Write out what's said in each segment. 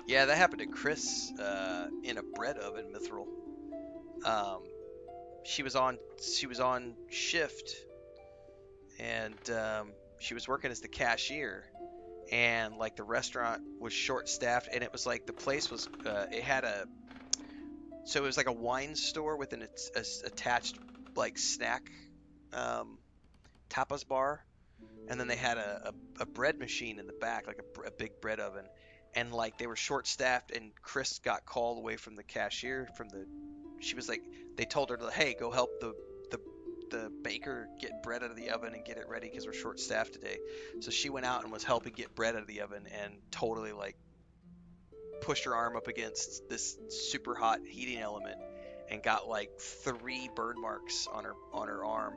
Yeah, that happened to Chris in a bread oven, Mithril. Um, she was on shift, and she was working as the cashier, and like the restaurant was short staffed, and it was like the place was it had a so it was like a wine store with an attached like snack um, tapas bar, and then they had a bread machine in the back, like a big bread oven, and like they were short staffed, and Chris got called away from the cashier from the she was like they told her to, hey, go help the baker get bread out of the oven and get it ready because we're short staffed today. So she went out and was helping get bread out of the oven and totally like pushed her arm up against this super hot heating element and got like 3 burn marks on her arm.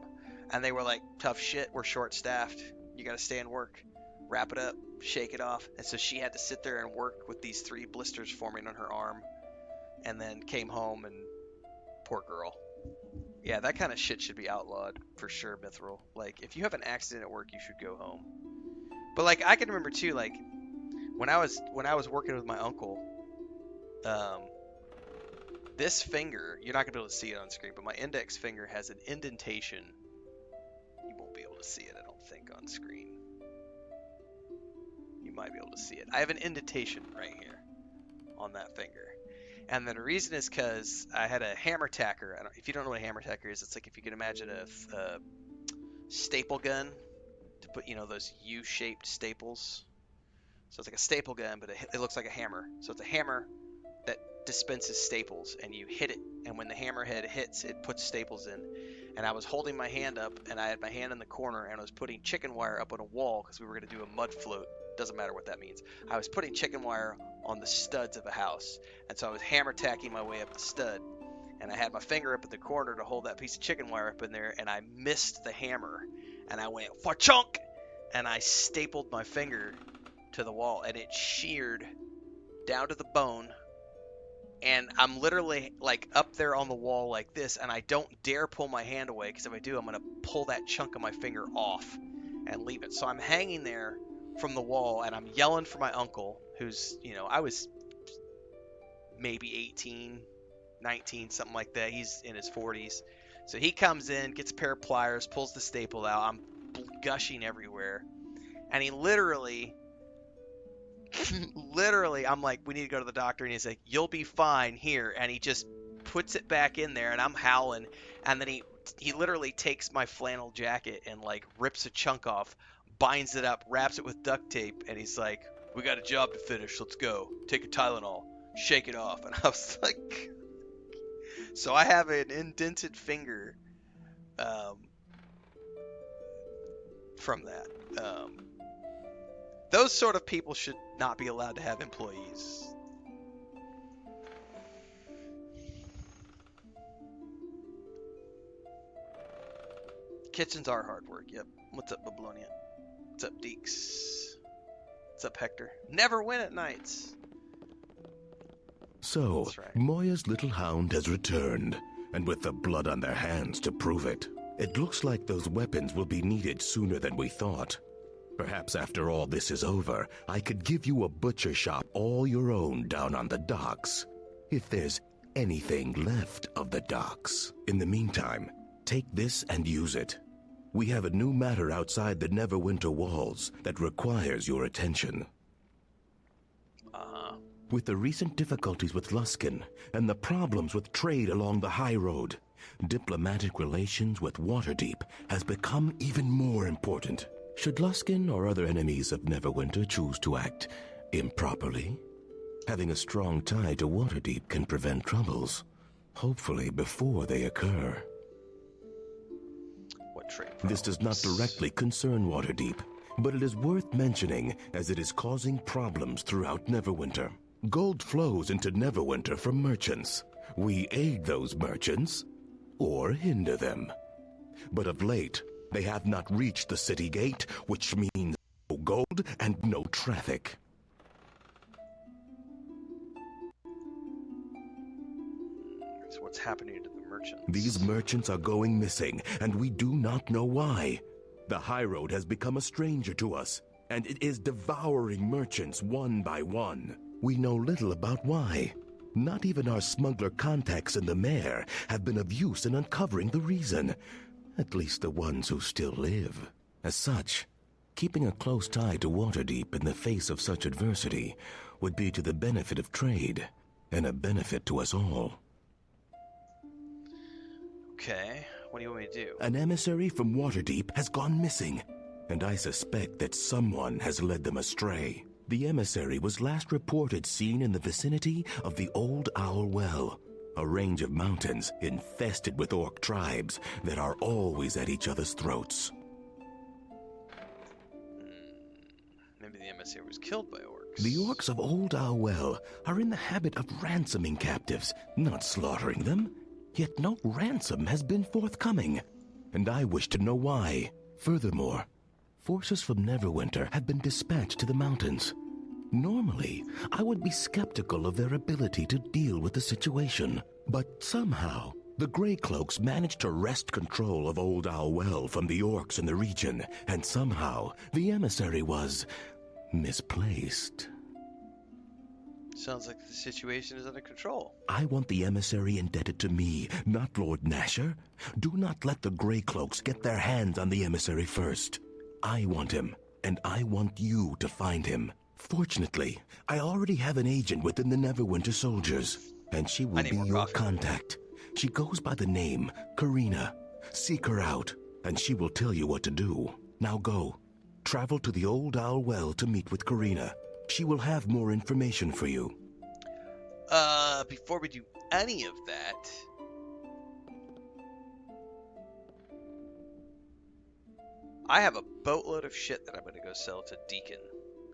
And they were like, tough shit, we're short staffed, you gotta stay and work, wrap it up, shake it off. And so she had to sit there and work with these 3 blisters forming on her arm, and then came home, and poor girl. Yeah, that kind of shit should be outlawed for sure, Mithril. Like, if you have an accident at work, you should go home. But like, I can remember too, like when I was working with my uncle, this finger, you're not gonna be able to see it on screen, but my index finger has an indentation. You won't be able to see it, I don't think, on screen. You might be able to see it. I have an indentation right here on that finger. And the reason is because I had a hammer tacker. If you don't know what a hammer tacker is, it's like if you can imagine a staple gun to put, those U-shaped staples. So it's like a staple gun, but it looks like a hammer. So it's a hammer that dispenses staples, and you hit it, and when the hammerhead hits, it puts staples in. And I was holding my hand up, and I had my hand in the corner, and I was putting chicken wire up on a wall because we were going to do a mud float. Doesn't matter what that means. I was putting chicken wire on the studs of a house, and so I was hammer tacking my way up the stud, and I had my finger up in the corner to hold that piece of chicken wire up in there, and I missed the hammer, and I went fa-chunk, and I stapled my finger to the wall, and it sheared down to the bone, and I'm literally like up there on the wall like this, and I don't dare pull my hand away, because if I do, I'm going to pull that chunk of my finger off and leave it. So I'm hanging there from the wall, and I'm yelling for my uncle, who's, I was maybe 18, 19, something like that. He's in his 40s. So he comes in, gets a pair of pliers, pulls the staple out. I'm gushing everywhere. And he literally, I'm like, we need to go to the doctor. And he's like, you'll be fine here. And he just puts it back in there, and I'm howling. And then he literally takes my flannel jacket and like rips a chunk off, binds it up, wraps it with duct tape, and he's like, we got a job to finish, let's go. Take a Tylenol, shake it off. And I was like, so I have an indented finger from that. Those sort of people should not be allowed to have employees. Kitchens are hard work, yep. What's up, Bablonia? What's up, Deeks? What's up, Hector? Never win at nights. So, right. Moya's little hound has returned, and with the blood on their hands to prove it, it looks like those weapons will be needed sooner than we thought. Perhaps after all this is over, I could give you a butcher shop all your own down on the docks, if there's anything left of the docks. In the meantime, take this and use it. We have a new matter outside the Neverwinter walls that requires your attention. With the recent difficulties with Luskan and the problems with trade along the high road, diplomatic relations with Waterdeep has become even more important. Should Luskan or other enemies of Neverwinter choose to act improperly, having a strong tie to Waterdeep can prevent troubles, hopefully before they occur. This does not directly concern Waterdeep, but it is worth mentioning as it is causing problems throughout Neverwinter. Gold flows into Neverwinter from merchants. We aid those merchants, or hinder them. But of late, they have not reached the city gate, which means no gold and no traffic. So what's happening to the merchants? These merchants are going missing, and we do not know why. The high road has become a stranger to us, and it is devouring merchants one by one. we know little about why. Not even our smuggler contacts in the Mare have been of use in uncovering the reason. At least the ones who still live. As such, keeping a close tie to Waterdeep in the face of such adversity would be to the benefit of trade, and a benefit to us all. Okay, what do you want me to do? An emissary from Waterdeep has gone missing, and I suspect that someone has led them astray. The emissary was last reported seen in the vicinity of the Old Owl Well, a range of mountains infested with orc tribes that are always at each other's throats. Maybe the emissary was killed by orcs. The orcs of Old Owl Well are in the habit of ransoming captives, not slaughtering them. Yet no ransom has been forthcoming, and I wish to know why. Furthermore, forces from Neverwinter have been dispatched to the mountains. Normally, I would be skeptical of their ability to deal with the situation, but somehow, the Grey Cloaks managed to wrest control of Old Owl Well from the orcs in the region, and somehow, the emissary was misplaced. Sounds like the situation is under control. I want the emissary indebted to me, not Lord Nasher. Do not let the Grey Cloaks get their hands on the emissary first. I want him, and I want you to find him. Fortunately, I already have an agent within the Neverwinter soldiers, and she will be your contact. She goes by the name Karina. Seek her out, and she will tell you what to do. Now go. Travel to the Old Owl Well to meet with Karina. She will have more information for you. Before we do any of that, I have a boatload of shit that I'm going to go sell to Deacon,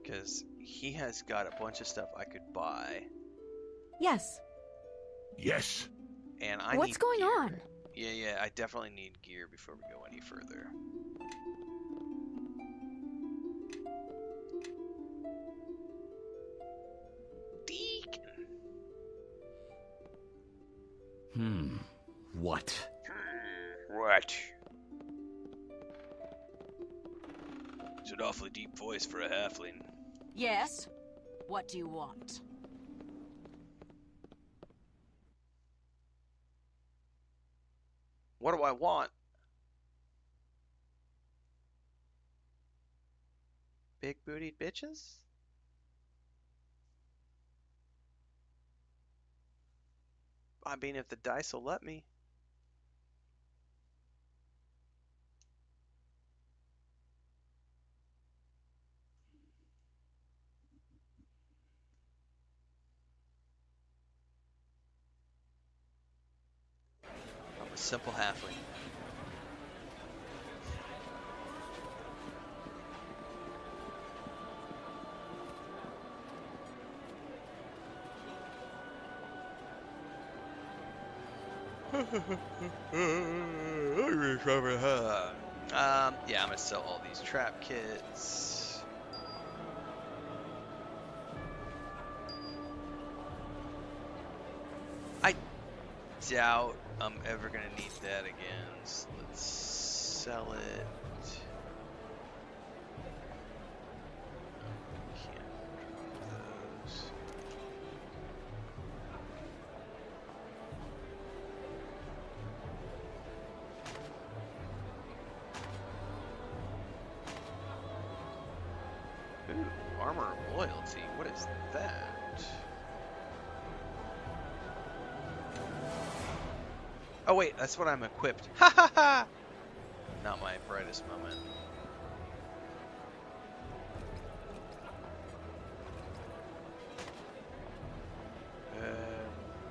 because he has got a bunch of stuff I could buy. Yes. Yes. And I What's need going gear. on? Yeah, I definitely need gear before we go any further. What? What? It's an awfully deep voice for a halfling. Yes? What do you want? What do I want? Big bootied bitches? I mean, if the dice will let me. I'm a simple halfling. Yeah, I'm gonna sell all these trap kits. I doubt I'm ever gonna need that again, so let's sell it. Can't drop those. Ooh, armor of loyalty. What is that? Oh wait, that's what I'm equipped. Ha ha ha! Not my brightest moment.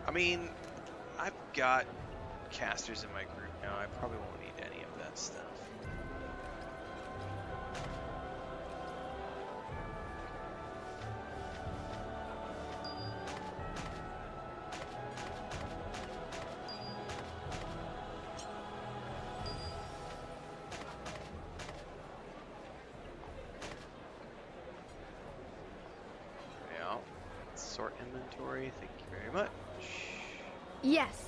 I mean, I've got casters in my group now. I probably won't need any of that stuff. Yeah. Sort inventory. Thank you very much. Yes.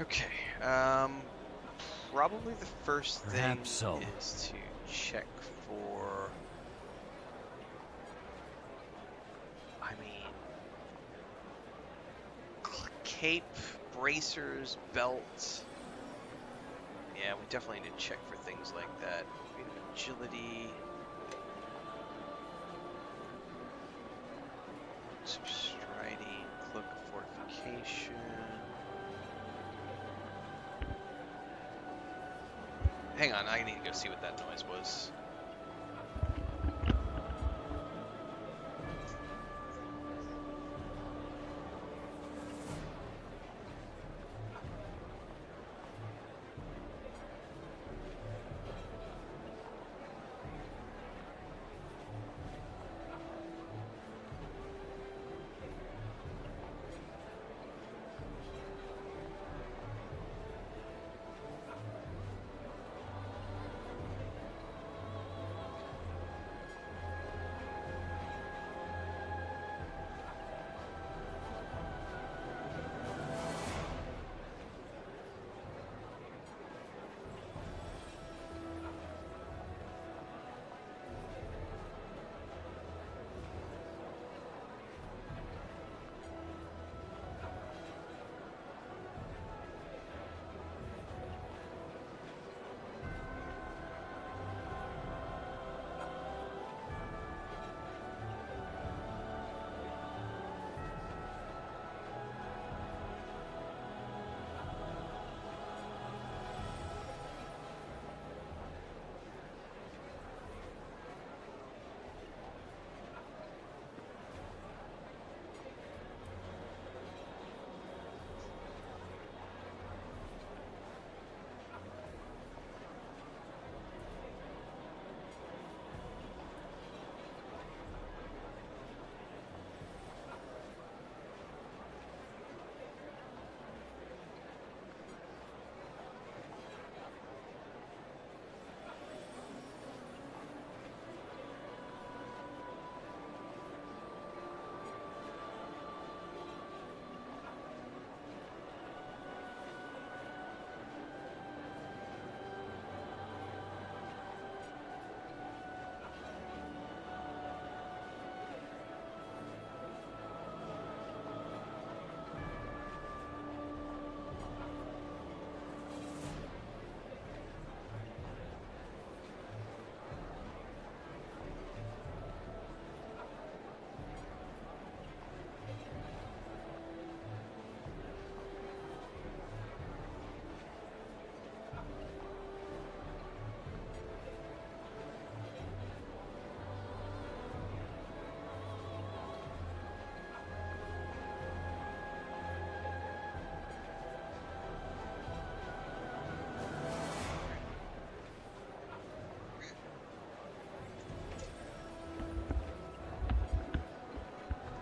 Okay. Probably the first thing Perhaps so. is to check for cape, bracers, belt. Yeah, we definitely need to check for things like that. We have agility. Some striding, cloak of fortification. Hang on, I need to go see what that noise was.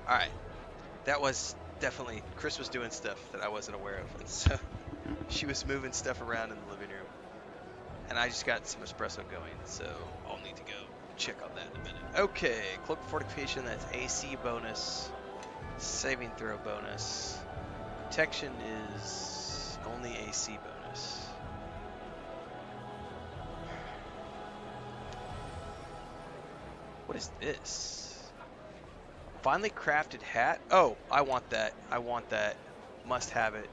Alright, that was definitely, Chris was doing stuff that I wasn't aware of, and so she was moving stuff around in the living room. And I just got some espresso going, so I'll need to go check on that in a minute. Okay, cloak of fortification, that's AC bonus, saving throw bonus. Protection is only AC bonus. What is this? Finely crafted hat? Oh, I want that. I want that. Must have it.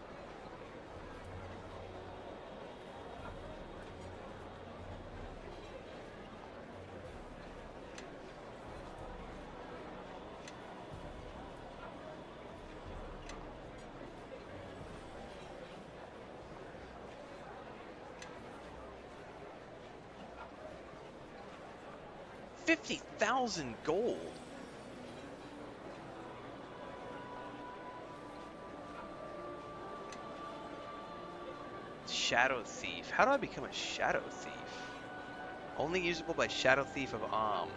$50,000 gold. Shadow Thief. How do I become a Shadow Thief? Only usable by Shadow Thief of Am.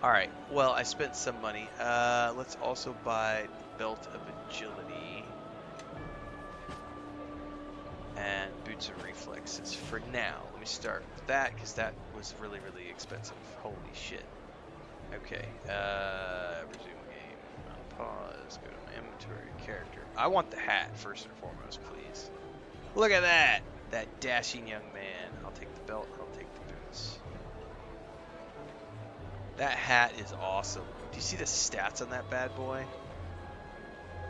Alright, well, I spent some money. Let's also buy the Belt of Agility. And Boots of Reflexes for now. Let me start with that, because that was really, really expensive. Holy shit. Okay, resume game. Pause, go to my inventory, character. I want the hat, first and foremost, please. Look at that! That dashing young man. I'll take the belt, I'll take the boots. That hat is awesome. Do you see the stats on that bad boy?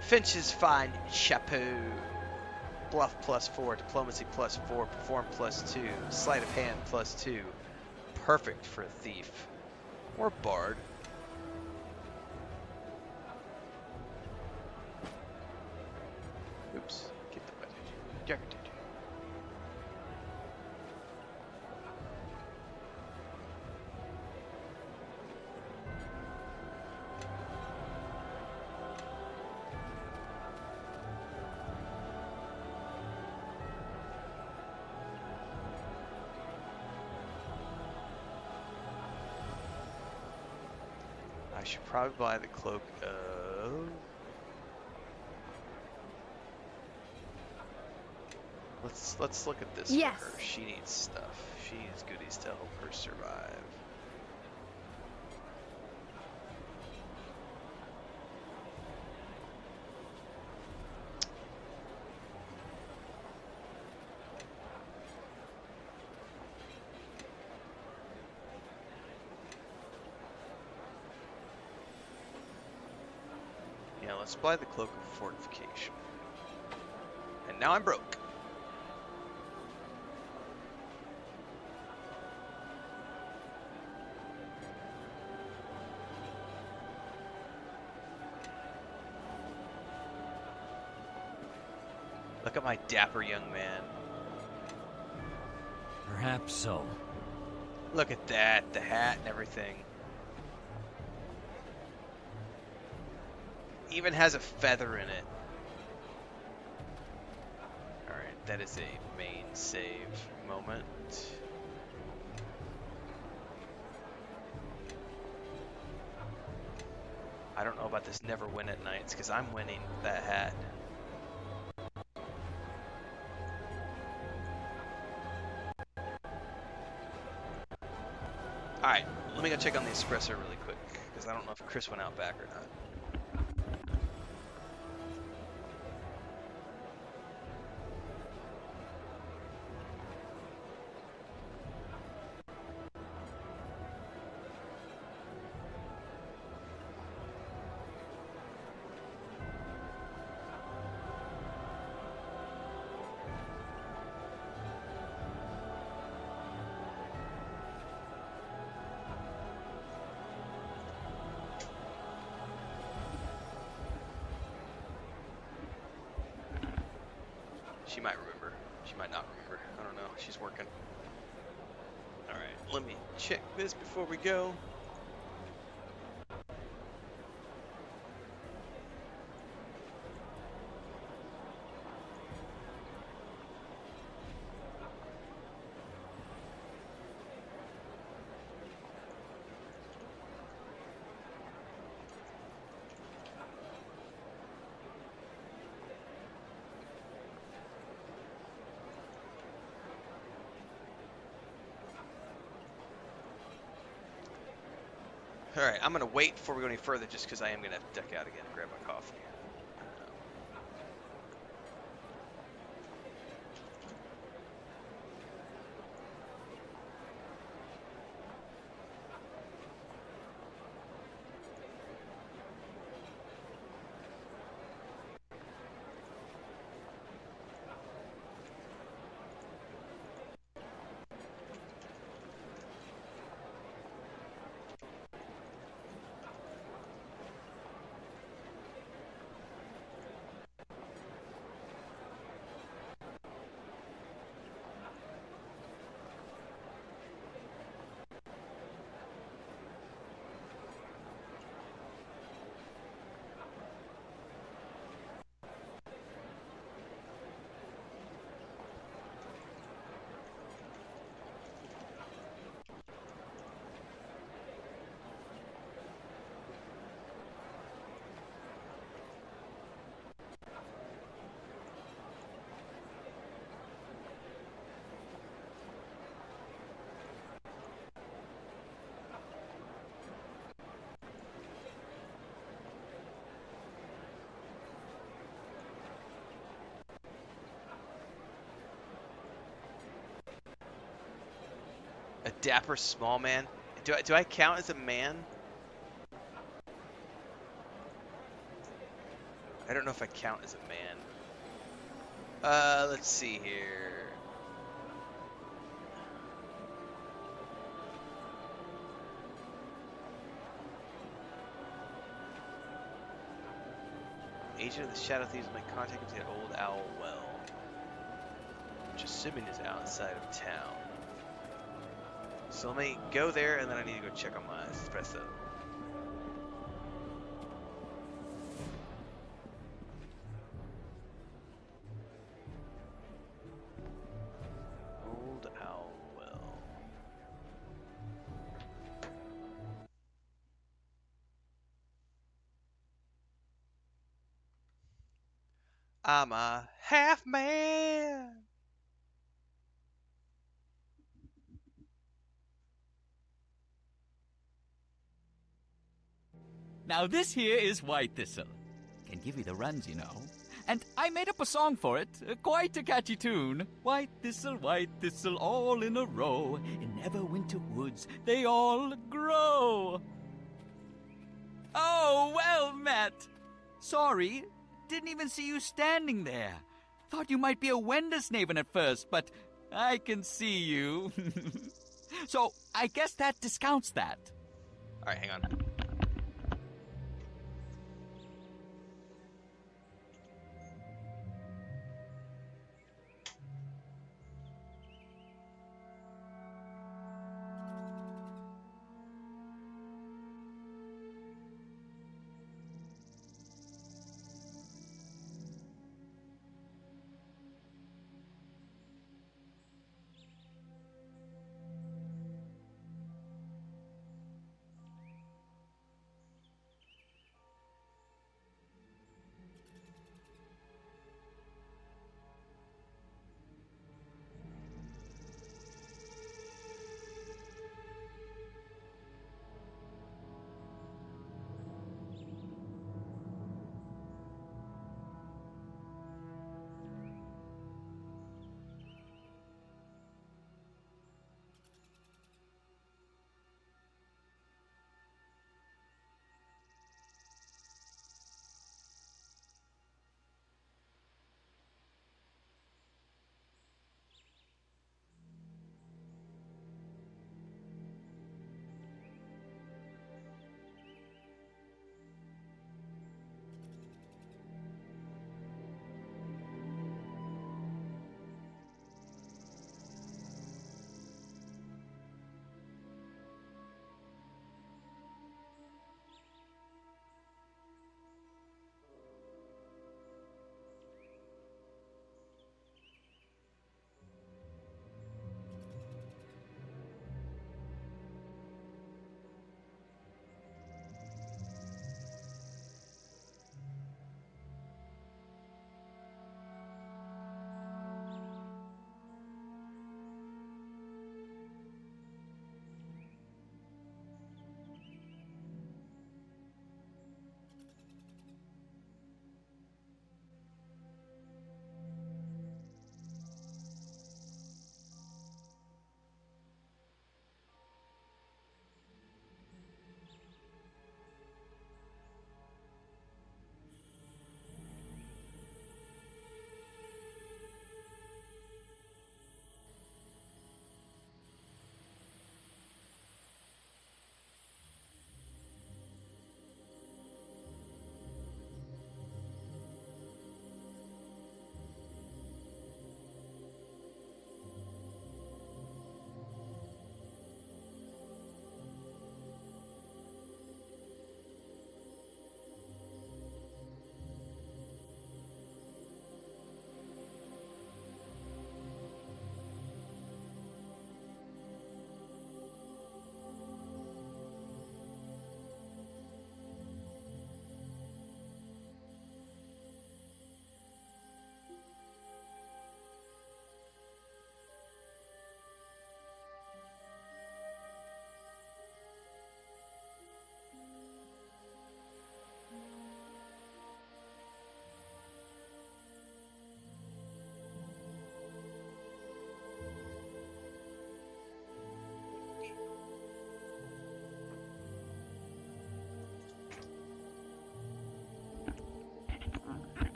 Finch's fine chapeau. Bluff +4, diplomacy +4, perform +2, sleight of hand +2. Perfect for a thief. Or bard. Oops. Get the budget. I should probably buy the cloak of... Let's look at this Yes. for her. She needs stuff. She needs goodies to help her survive. Yeah, let's buy the cloak of fortification. And now I'm broke. Look at my dapper young man. Perhaps so. Look at that, the hat and everything. Even has a feather in it. Alright, that is a main save moment. I don't know about this never win at nights, because I'm winning that hat. Alright, let me go check on the espresso really quick, because I don't know if Chris went out back or not. She might remember. She might not remember. I don't know. She's working. Alright, let me check this before we go. Alright, I'm going to wait before we go any further just because I am going to have to duck out again and grab my coffee. A dapper small man? Do I count as a man? I don't know if I count as a man. Let's see here. Agent of the Shadow Thieves make contact with the Old Owl Well, which assuming is outside of town. So let me go there, and then I need to go check on my espresso. Old Owl Well. I'm a half man. Now this here is White Thistle. Can give you the runs, you know. And I made up a song for it, quite a catchy tune. White thistle, all in a row. In Neverwinter woods, they all grow. Oh, well met. Sorry, didn't even see you standing there. Thought you might be a Wendersnaven at first, but I can see you. So I guess that discounts that. All right, hang on.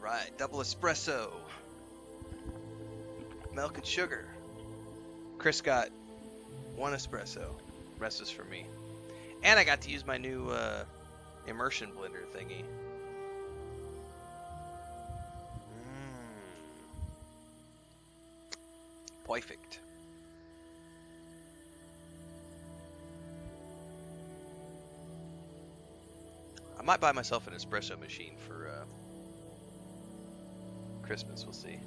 right, double espresso. Milk and sugar. Chris got 1 espresso. The rest is for me. And I got to use my new immersion blender thingy. Perfect. I might buy myself an espresso machine for Christmas. We'll see.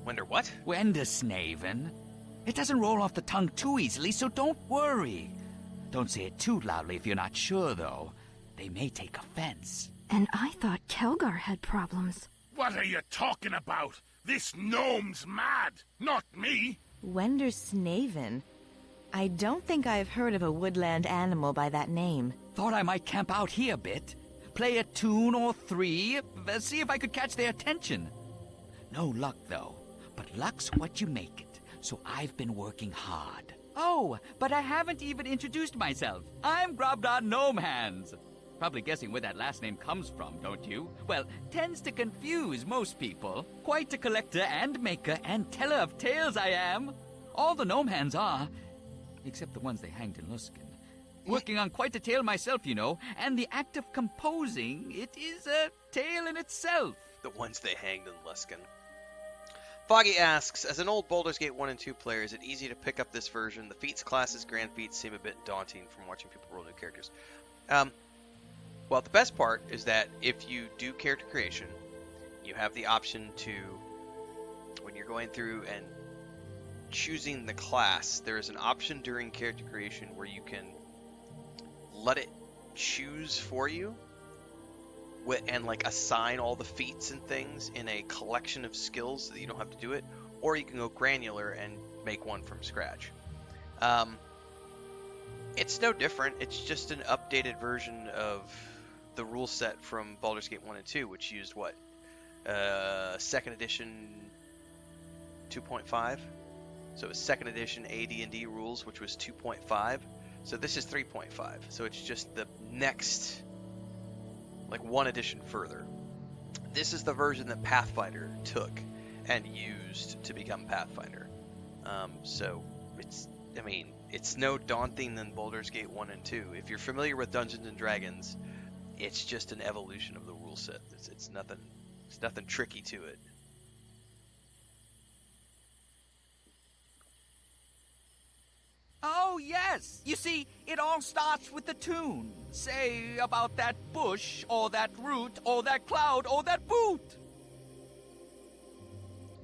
Wonder what? Wendersnaven. It doesn't roll off the tongue too easily, so don't worry. Don't say it too loudly if you're not sure, though. They may take offense. And I thought Kelgar had problems. What are you talking about? This gnome's mad, not me. Wendersnaven? I don't think I've heard of a woodland animal by that name. Thought I might camp out here a bit. Play a tune or 3, see if I could catch their attention. No luck, though. But luck's what you make it, so I've been working hard. Oh, but I haven't even introduced myself. I'm Grobdar Gnome Hands. Probably guessing where that last name comes from, don't you? Well, tends to confuse most people. Quite a collector and maker and teller of tales I am. All the gnome hands are, except the ones they hanged in Luskan. Working on quite a tale myself, you know, and the act of composing, it is a tale in itself. The ones they hanged in Luskan. Foggy asks, as an old Baldur's Gate 1 and 2 player, is it easy to pick up this version? The feats, classes, grand feats seem a bit daunting from watching people roll new characters. Well, the best part is that if you do character creation, you have the option to, when you're going through and choosing the class, there is an option during character creation where you can let it choose for you and like assign all the feats and things in a collection of skills so that you don't have to do it, or you can go granular and make one from scratch. It's no different. It's just an updated version of the rule set from Baldur's Gate 1 and 2, which used what? 2nd edition 2.5? So it was 2nd edition AD&D rules, which was 2.5. So this is 3.5. So it's just the next, like, 1 edition further. This is the version that Pathfinder took and used to become Pathfinder. So it's no daunting than Baldur's Gate 1 and 2. If you're familiar with Dungeons and Dragons, it's just an evolution of the rule set. It's nothing tricky to it. Oh, yes! You see, it all starts with the tune. Say about that bush, or that root, or that cloud, or that boot.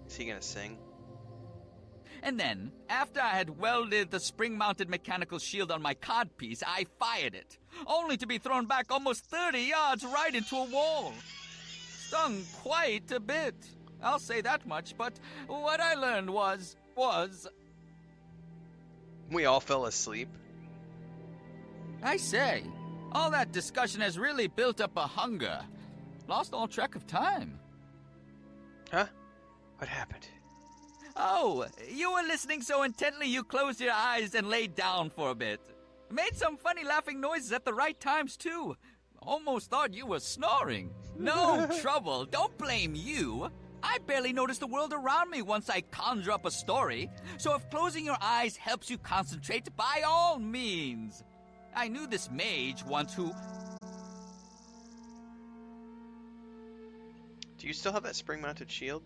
Is he gonna sing? And then, after I had welded the spring-mounted mechanical shield on my codpiece, I fired it, only to be thrown back almost 30 yards right into a wall. Stung quite a bit, I'll say that much, but what I learned was... We all fell asleep. I say, all that discussion has really built up a hunger. Lost all track of time. Huh? What happened? Oh, you were listening so intently you closed your eyes and laid down for a bit. Made some funny laughing noises at the right times, too. Almost thought you were snoring. No trouble, don't blame you. I barely notice the world around me once I conjure up a story, so if closing your eyes helps you concentrate, by all means. I knew this mage once who... Do you still have that spring-mounted shield?